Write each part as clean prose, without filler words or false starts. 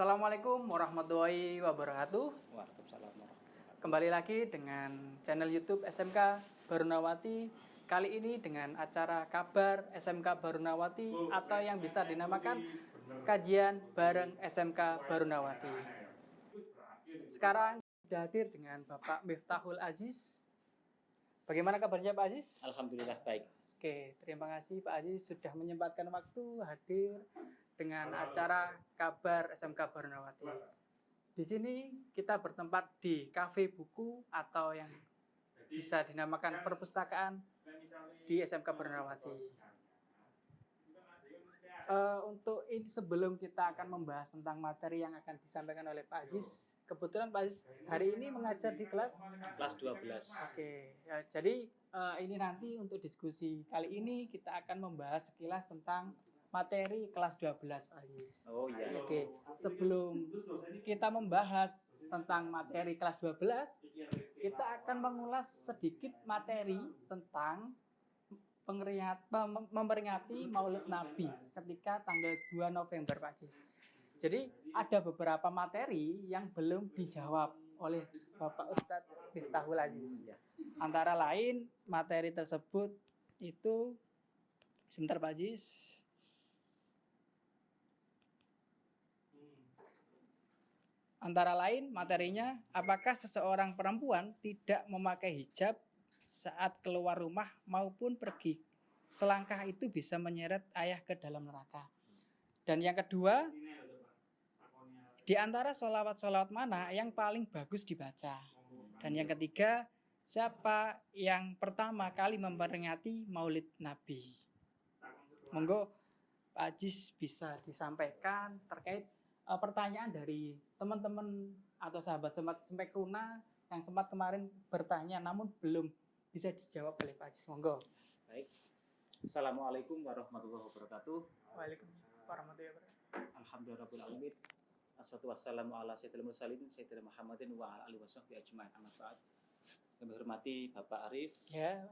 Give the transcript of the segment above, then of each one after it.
Assalamualaikum warahmatullahi wabarakatuh. Waalaikumsalam warahmatullahi. Kembali lagi dengan channel YouTube SMK Barunawati. Kali ini dengan acara Kabar SMK Barunawati atau yang bisa dinamakan Kajian Bareng SMK Barunawati. Sekarang sudah hadir dengan Bapak Miftahul Aziz. Bagaimana kabarnya Pak Aziz? Alhamdulillah baik. Oke, terima kasih Pak Aziz sudah menyempatkan waktu hadir dengan acara Kabar SMK Barunawati. Di sini kita bertempat di kafe buku atau yang bisa dinamakan perpustakaan di SMK Barunawati. Untuk ini sebelum kita akan membahas tentang materi yang akan disampaikan oleh Pak Aziz, kebetulan Pak Aziz hari ini mengajar di kelas 12. Oke, ya, jadi ini nanti untuk diskusi kali ini kita akan membahas sekilas tentang materi kelas 12 Pak Aziz. Oh iya. Oke, sebelum kita membahas tentang materi kelas 12, kita akan mengulas sedikit materi tentang memperingati Maulid Nabi ketika tanggal 2 November Pak Aziz. Jadi ada beberapa materi yang belum dijawab oleh Bapak Ustadz Miftahul Aziz. Antara lain materi tersebut itu, sebentar Pak Aziz. Antara lain materinya, apakah seseorang perempuan tidak memakai hijab saat keluar rumah maupun pergi selangkah itu bisa menyeret ayah ke dalam neraka. Dan yang kedua, di antara sholawat-sholawat mana yang paling bagus dibaca. Dan yang ketiga, siapa yang pertama kali memperingati Maulid Nabi. Monggo Pak Aziz bisa disampaikan terkait pertanyaan dari teman-teman atau sahabat Semekruna yang sempat kemarin bertanya namun belum bisa dijawab oleh Pak Aziz. Monggo. Baik. Assalamualaikum warahmatullahi wabarakatuh. Waalaikumsalam warahmatullahi wabarakatuh. Alhamdulillahirabbil alamin. Assalatu wassalamu ala sayyidil mursalin sayyidina Muhammadin wa ala alihi washabbihi ajmain. Amma ba'd. Kami hormati Bapak Arif. Ya.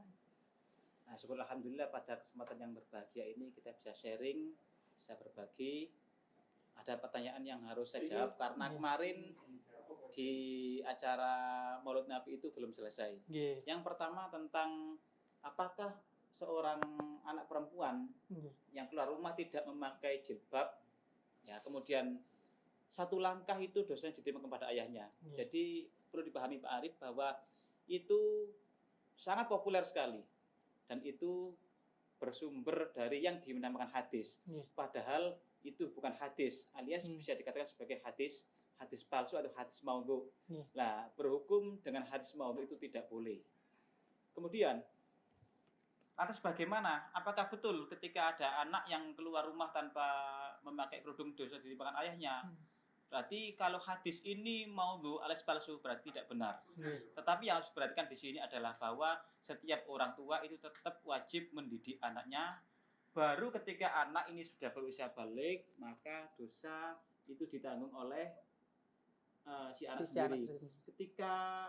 Nah, syukur alhamdulillah pada kesempatan yang berbahagia ini kita bisa sharing, bisa berbagi. Ada pertanyaan yang harus saya jawab karena kemarin di acara Maulid Nabi itu belum selesai. Yang pertama tentang apakah seorang anak perempuan yang keluar rumah tidak memakai jilbab, ya kemudian satu langkah itu dosanya diterima kepada ayahnya. Jadi perlu dipahami Pak Arif bahwa itu sangat populer sekali dan itu bersumber dari yang dinamakan hadis. Padahal itu bukan hadis, alias bisa dikatakan sebagai hadis palsu atau hadis maudhu. Nah, berhukum dengan hadis maudhu itu tidak boleh. Kemudian, atas bagaimana? Apakah betul ketika ada anak yang keluar rumah tanpa memakai kerudung dosa ditimpakan ayahnya? Berarti kalau hadis ini maudhu alias palsu berarti tidak benar. Tetapi yang harus diperhatikan di sini adalah bahwa setiap orang tua itu tetap wajib mendidik anaknya. Baru ketika anak ini sudah berusia balik, maka dosa itu ditanggung oleh si anak sendiri. Ketika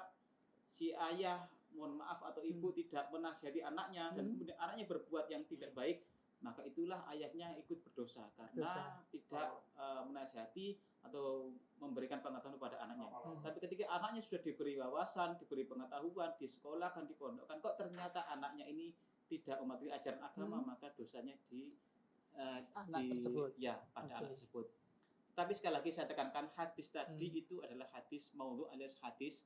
si ayah, mohon maaf, atau ibu tidak menasihati anaknya dan kemudian anaknya berbuat yang tidak baik, maka itulah ayahnya ikut berdosa karena tidak menasihati atau memberikan pengetahuan kepada anaknya. Tapi ketika anaknya sudah diberi wawasan, diberi pengetahuan, di sekolah kan dipondokkan, kok ternyata anaknya ini tidak mematuhi ajaran agama, maka dosanya anak tersebut. Ya, pada anak tersebut. Tapi sekali lagi saya tekankan hadis tadi itu adalah hadis maudhu alias hadis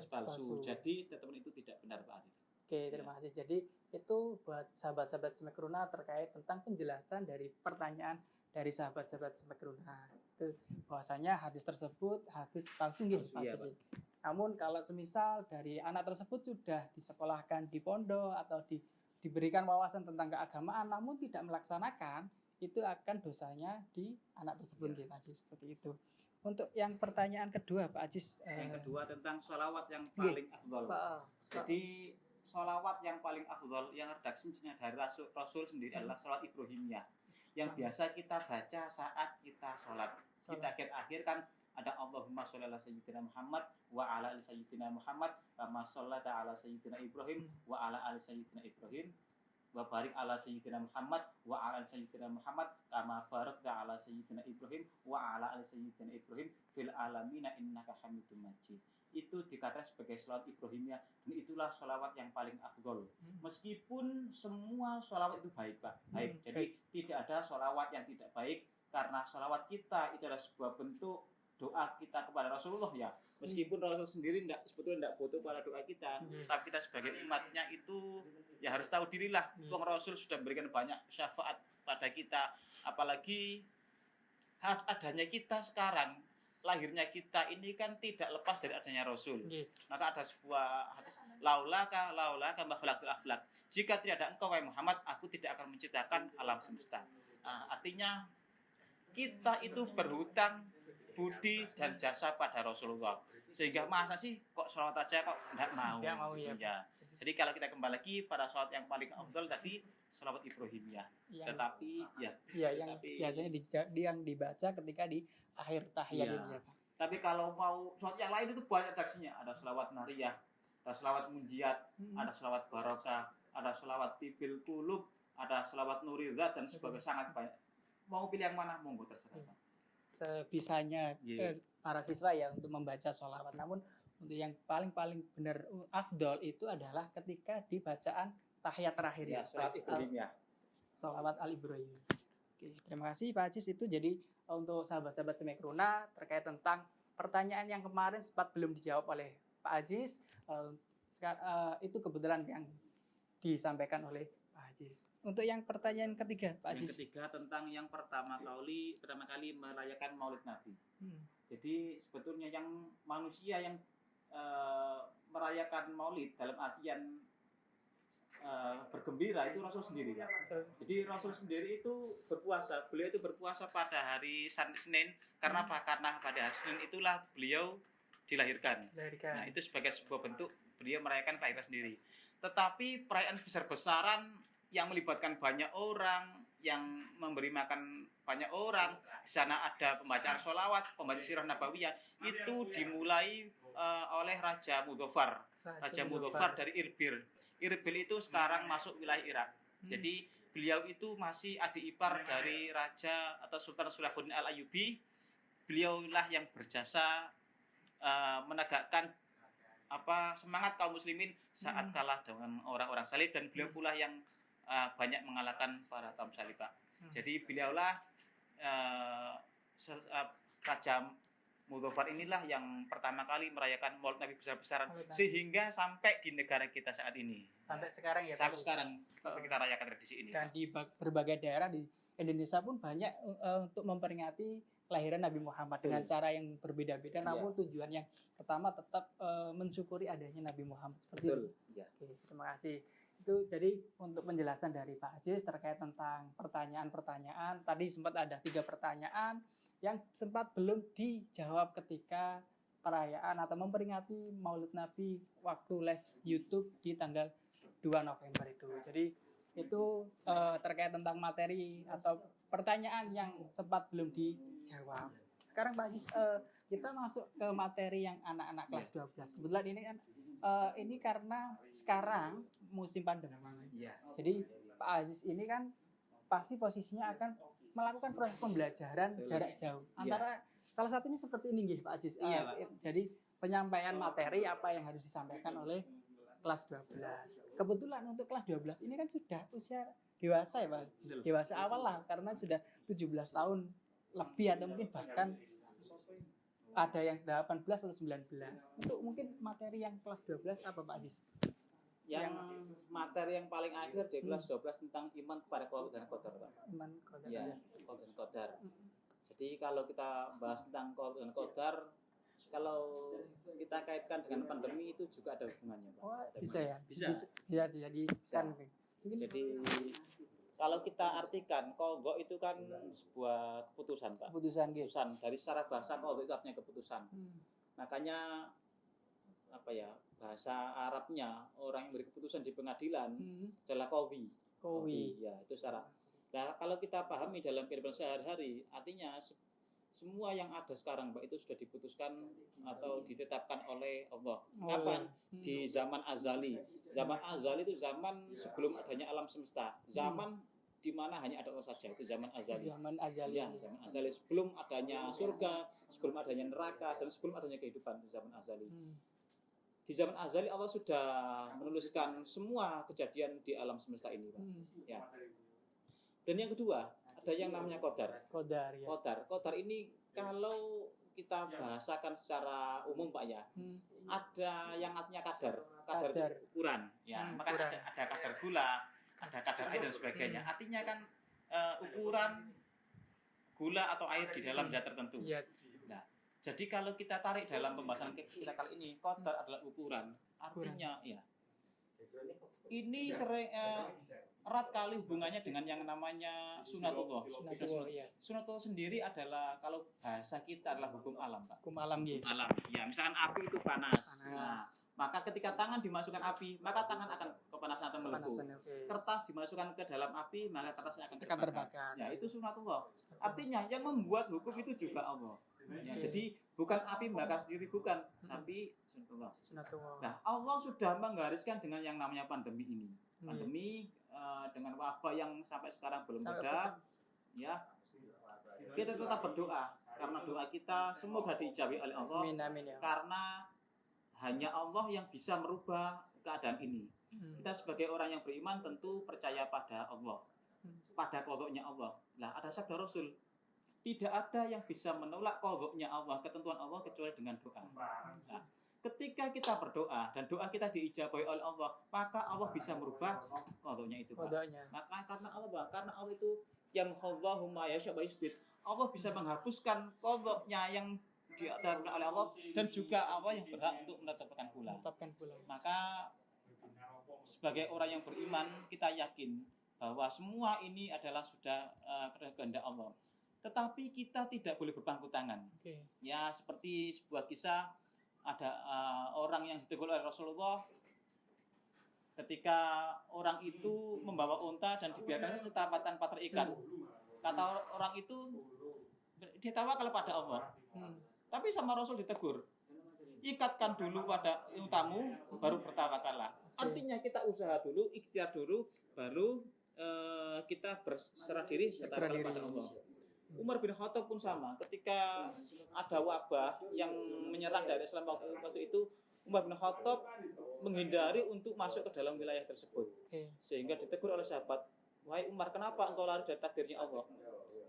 palsu. Jadi statement itu tidak benar Pak Arif. Oke, terima kasih. Jadi itu buat sahabat-sahabat Semekruna terkait tentang penjelasan dari pertanyaan dari sahabat-sahabat Semekruna. Itu bahwasanya hadis tersebut hadis palsu nggih, Pak Aziz. Namun kalau semisal dari anak tersebut sudah disekolahkan di pondok atau diberikan wawasan tentang keagamaan namun tidak melaksanakan, itu akan dosanya di anak tersebut Pak Aziz, seperti itu. Untuk yang pertanyaan kedua Pak Aziz, yang kedua tentang sholawat yang paling afdol. Jadi sholawat yang paling afdol yang redaksinya dari Rasul sendiri adalah sholawat Ibrahimiyah yang biasa kita baca saat kita sholat. Kita akhir kan ada Allahumma sholli ala sayyidina Muhammad wa ala ali sayyidina Muhammad kama shollata ala sayyidina Ibrahim wa ala ali sayyidina Ibrahim. wa barik ala sayyidina Muhammad wa ala sayyidina Muhammad kama barakta ala sayyidina Ibrahim wa ala ali sayyidina Ibrahim fil alamina innaka Hamidum Majid. Itu dikatakan sebagai sholawat Ibrahimiyah, dan itulah sholawat yang paling afdol. Meskipun semua sholawat itu baik, Pak. Baik. Jadi tidak ada sholawat yang tidak baik, karena sholawat kita itu adalah sebuah bentuk doa kita kepada Rasulullah ya. Meskipun Rasul sendiri sebetulnya tidak butuh pada doa kita, tapi kita sebagai umatnya itu ya harus tahu dirilah. Wong Rasul sudah memberikan banyak syafaat pada kita, apalagi adanya kita sekarang, lahirnya kita ini kan tidak lepas dari adanya Rasul. Maka ada sebuah hadis, laulaka ma khalaqtul aflak. Jika tidak ada engkau wahai Muhammad, aku tidak akan menciptakan alam semesta. Artinya kita itu berhutang budi dan jasa pada Rasulullah. Sehingga masa sih kok sholawat aja kok enggak mau. Enggak mau ya. Jadi kalau kita kembali lagi pada sholawat yang paling afdal tadi, sholawat Ibrahimiyah. Tetapi yang biasanya yang dibaca ketika di akhir tahiyat itu ya, Pak. Tapi kalau mau sholawat yang lain itu banyak redaksinya. Ada sholawat nariyah, ada sholawat munjiat, ada sholawat barokah, ada sholawat tibil kulub, ada sholawat nurizat dan sebagainya, sangat banyak. Mau pilih yang mana? Monggo terserah. Sebisanya para siswa ya untuk membaca sholawat. Namun untuk yang paling benar afdol itu adalah ketika di bacaan tahiyat terakhir ya, sholawat Ibrahimiyah. Sholawat al-Ibrahim. Oke, terima kasih Pak Aziz. Itu jadi untuk sahabat-sahabat Semekrona terkait tentang pertanyaan yang kemarin sempat belum dijawab oleh Pak Aziz. Itu kebetulan yang disampaikan oleh Pak Aziz. Untuk yang pertanyaan ketiga, Pak Aziz. Yang ketiga tentang yang pertama kali merayakan Maulid Nabi. Jadi sebetulnya yang manusia yang merayakan Maulid dalam artian bergembira itu Rasul sendiri ya. Jadi Rasul sendiri itu berpuasa. Beliau itu berpuasa pada hari Senin karena apa? Karena pada hari Senin itulah beliau dilahirkan. Nah, itu sebagai sebuah bentuk beliau merayakan kelahiran sendiri. Tetapi perayaan besar-besaran yang melibatkan banyak orang, yang memberi makan banyak orang, di sana ada pembacaan sholawat, pembacaan sirah nabawiyah, itu dimulai oleh Raja Mudhafar. Raja Mudhafar dari Irbil. Irbil itu sekarang masuk wilayah Irak. Jadi beliau itu masih adik ipar dari Raja atau Sultan Salahuddin Al-Ayyubi. Beliaulah yang berjasa menegakkan semangat kaum muslimin saat kalah dengan orang-orang salib, dan beliau pula yang banyak mengalahkan para kaum salib, Pak. Jadi beliaulah Raja Mudhafar inilah yang pertama kali merayakan Maulid Nabi besar-besaran sehingga sampai di negara kita saat ini. Sampai sekarang ya, sampai sekarang kita rayakan tradisi ini. Dan di berbagai daerah di Indonesia pun banyak untuk memperingati kelahiran Nabi Muhammad dengan cara yang berbeda-beda, namun tujuan yang pertama tetap mensyukuri adanya Nabi Muhammad seperti itu. Oke, terima kasih. Itu jadi untuk penjelasan dari Pak Aziz terkait tentang pertanyaan-pertanyaan. Tadi sempat ada 3 pertanyaan yang sempat belum dijawab ketika perayaan atau memperingati Maulid Nabi waktu live YouTube di tanggal 2 November itu. Jadi itu terkait tentang materi atau pertanyaan yang sempat belum dijawab. Sekarang Pak Aziz, kita masuk ke materi yang anak-anak kelas 12. Kebetulan ini kan ini karena sekarang musim pandemi. Jadi Pak Aziz ini kan pasti posisinya akan melakukan proses pembelajaran jarak jauh. Antara salah satunya seperti ini nggih Pak Aziz. Jadi penyampaian materi apa yang harus disampaikan oleh kelas 12. Kebetulan untuk kelas 12 ini kan sudah usia dewasa ya Pak. Dewasa awal lah karena sudah 17 tahun lebih atau mungkin bahkan ada yang sudah 18 atau 19. Untuk mungkin materi yang kelas 12 apa Pak Aziz? Yang materi yang paling akhir di kelas 12 tentang iman kepada qada dan qadar, Pak. Iman qada dan qadar. Jadi kalau kita bahas tentang qada dan qadar, kalau kita kaitkan dengan pandemi itu juga ada hubungannya, Pak. Oh, bisa ya? Bisa. Jadi kalau kita artikan qada itu kan sebuah keputusan, Pak. Keputusan dari secara bahasa qada itu artinya keputusan. Makanya bahasa Arabnya orang yang beri keputusan di pengadilan adalah qawi. Qawi. Ya, itu secara. Nah, kalau kita pahami dalam kehidupan sehari-hari, artinya semua yang ada sekarang Pak itu sudah diputuskan atau ditetapkan oleh Allah. Kapan? Di zaman azali. Zaman azali itu zaman sebelum adanya alam semesta. Zaman di mana hanya ada Allah saja, itu zaman azali. Zaman azali. Ya, zaman azali sebelum adanya surga, sebelum adanya neraka dan sebelum adanya kehidupan, zaman azali. Di zaman azali Allah sudah menuliskan semua kejadian di alam semesta ini, Pak. Ya. Dan yang kedua, ada yang namanya qadar. Qadar ya. Qadar ini kalau kita bahasakan secara umum Pak ya, ada yang artinya kadar ukuran. Ya, maka ada kadar gula, ada kadar air dan sebagainya. Artinya kan ukuran gula atau air di dalam zat tertentu. Nah, jadi kalau kita tarik dalam pembahasan kita kali ini, qadar adalah ukuran. Artinya ya, ini sering erat kali hubungannya dengan yang namanya sunatullah. Sunatullah sendiri adalah kalau bahasa kita adalah hukum alam, Pak. Hukum alam ya. Alam. Ya, misalkan api itu panas. Nah, maka ketika tangan dimasukkan api, maka tangan akan kepanasan atau melepuh. Kertas dimasukkan ke dalam api, maka kertasnya akan terbakar. Ya, itu sunatullah. Artinya yang membuat hukum itu juga Allah. Ya, jadi bukan api membakar sendiri, bukan, tapi sunatullah. Nah, Allah sudah menggariskan dengan yang namanya pandemi ini. Pandemi dengan wabah yang sampai sekarang belum reda, ya kita tetap berdoa karena doa kita semoga diijabi oleh Allah. Amin, ya. Karena hanya Allah yang bisa merubah keadaan ini. Kita sebagai orang yang beriman tentu percaya pada Allah, pada qadha-nya Allah. Nah, ada sabda Rasul, tidak ada yang bisa menolak qadha-nya Allah, ketentuan Allah kecuali dengan doa. Nah, ketika kita berdoa dan doa kita diijabahi oleh Allah, maka Allah bisa merubah qadha-nya itu, Pak. Maka karena Allah itu yang Allahu ma yasha wa yusbit. Allah bisa menghapuskan qadha-nya yang diaturkan oleh Allah dan juga Allah yang berhak untuk menetapkan pula. Maka sebagai orang yang beriman kita yakin bahwa semua ini adalah sudah kehendak Allah. Tetapi kita tidak boleh berpangku tangan. Ya, seperti sebuah kisah ada orang yang ditegur oleh Rasulullah ketika orang itu membawa unta dan dibiarkan saja tanpa terikat. Kata orang itu, dia tawakal pada Allah. Tapi sama Rasul ditegur, ikatkan dulu pada untamu, baru bertawakallah. Artinya kita usaha dulu, ikhtiar dulu, baru kita berserah diri bertawakal pada Allah. Umar bin Khattab pun sama, ketika ada wabah yang menyerang dari Islam waktu itu, Umar bin Khattab menghindari untuk masuk ke dalam wilayah tersebut. Sehingga ditegur oleh sahabat, wahai Umar, kenapa engkau lari dari takdirnya Allah?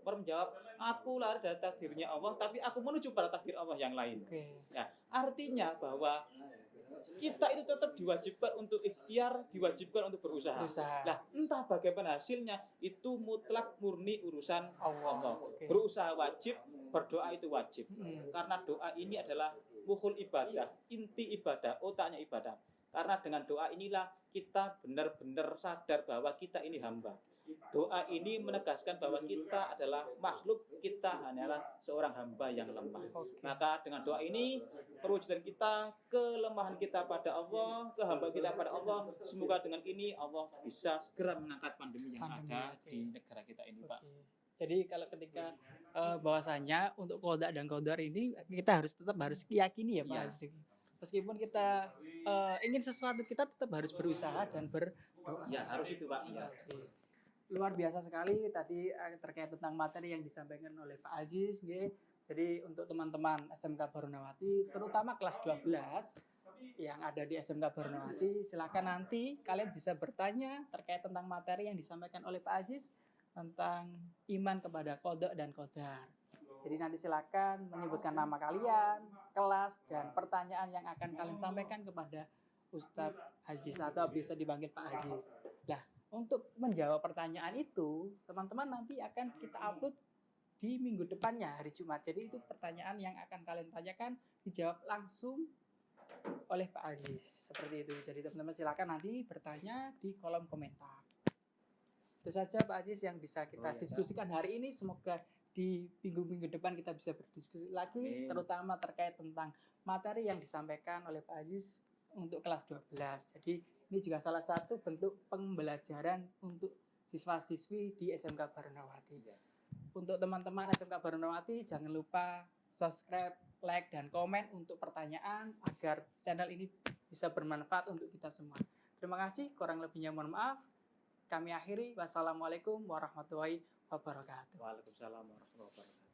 Umar menjawab, aku lari dari takdirnya Allah, tapi aku menuju pada takdir Allah yang lain. Ya, artinya bahwa kita itu tetap diwajibkan untuk ikhtiar, diwajibkan untuk berusaha. Nah, entah bagaimana hasilnya, itu mutlak murni urusan Allah. Berusaha wajib, berdoa itu wajib. Karena doa ini adalah mukhul ibadah, inti ibadah, otaknya ibadah. Karena dengan doa inilah kita benar-benar sadar bahwa kita ini hamba. Doa ini menegaskan bahwa kita adalah makhluk, kita hanyalah seorang hamba yang lemah. Maka dengan doa ini perwujudan kita, kelemahan kita pada Allah, kehambaan kita pada Allah, semoga dengan ini Allah bisa segera mengangkat pandemi yang ada di negara kita ini, Pak. Jadi kalau ketika bahwasanya untuk qadha dan qadar ini kita tetap harus yakini ya, Pak. Meskipun kita ingin sesuatu, kita tetap harus berusaha dan berdoa. Ya, harus itu, Pak. Ya. Luar biasa sekali tadi terkait tentang materi yang disampaikan oleh Pak Aziz. Jadi untuk teman-teman SMK Barunawati, terutama kelas 12 yang ada di SMK Barunawati, silakan nanti kalian bisa bertanya terkait tentang materi yang disampaikan oleh Pak Aziz tentang iman kepada qadha dan qadar. Jadi nanti silakan menyebutkan nama kalian, kelas, dan pertanyaan yang akan kalian sampaikan kepada Ustadz Aziz atau bisa dipanggil Pak Aziz. Nah, untuk menjawab pertanyaan itu, teman-teman nanti akan kita upload di minggu depannya, hari Jumat. Jadi itu pertanyaan yang akan kalian tanyakan dijawab langsung oleh Pak Aziz. Seperti itu. Jadi teman-teman silakan nanti bertanya di kolom komentar. Itu saja Pak Aziz yang bisa kita diskusikan hari ini. Semoga di minggu-minggu depan kita bisa berdiskusi lagi, terutama terkait tentang materi yang disampaikan oleh Pak Aziz untuk kelas 12. Jadi ini juga salah satu bentuk pembelajaran untuk siswa-siswi di SMK Barunawati. Untuk teman-teman SMK Barunawati, jangan lupa subscribe, like, dan komen untuk pertanyaan agar channel ini bisa bermanfaat untuk kita semua. Terima kasih, kurang lebihnya mohon maaf. Kami akhiri, wassalamualaikum warahmatullahi wabarakatuh. Waalaikumsalam warahmatullahi wabarakatuh.